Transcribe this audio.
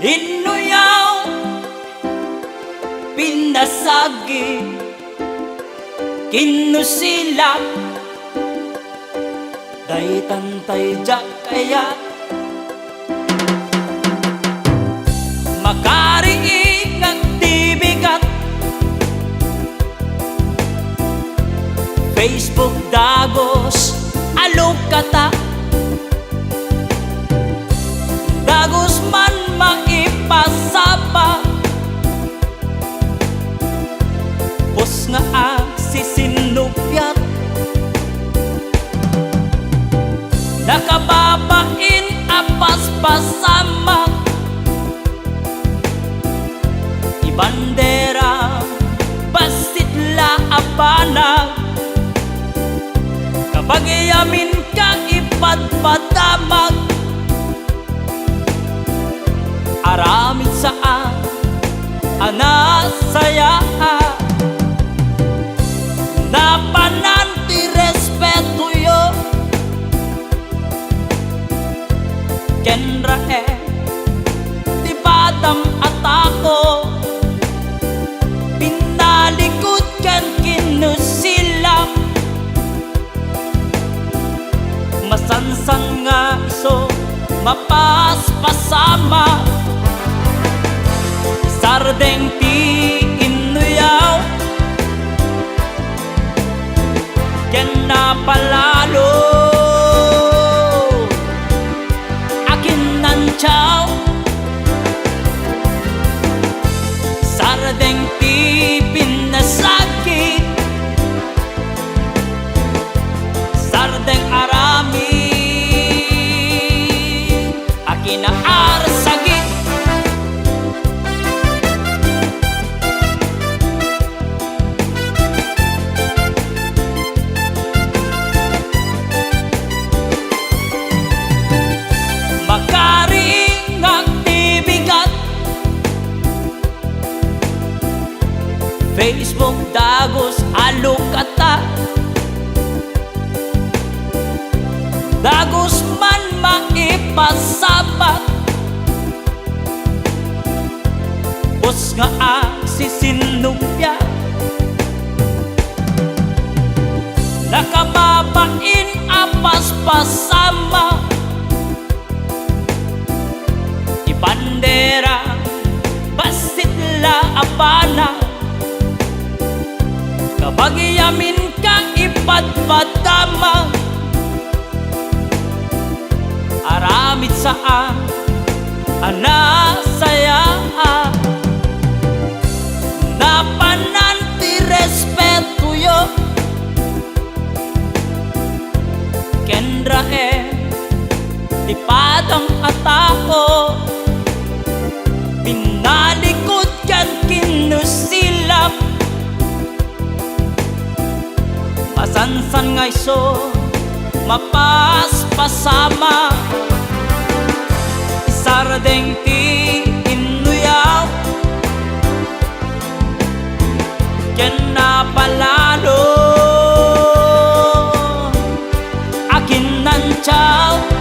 Inuyaw pinasagi kinusilak day tantay jak kaya makariing ang tibigat Facebook dagos alukata dagos man maipasapa pos nga ang sisinupyat nakababain apas pasama ibandera basitla abanang kabagayamin kang ipatpatamag aramid saan anasaya napananti respeto yo kenra di badam atako pinalikod kan kinusilam masansan nga iso mapaspasama sardeng ti inuyaw ken napalalo akin nanchaw sardeng ti pinasakit sardeng arami akin na arsagit Facebook dagos alukata dagos man maipasabat pos nga ang sisinupya nakababain apas pasama ibandera basitla abana kabagayamin kang ipatpatamang aramid saan anasaya napananti respeto yo kendra di padang atako pinalikod kan kinusilap masansan nga iso mapaspasama sardeng ti inuyaw ken napalalo akin nanchaw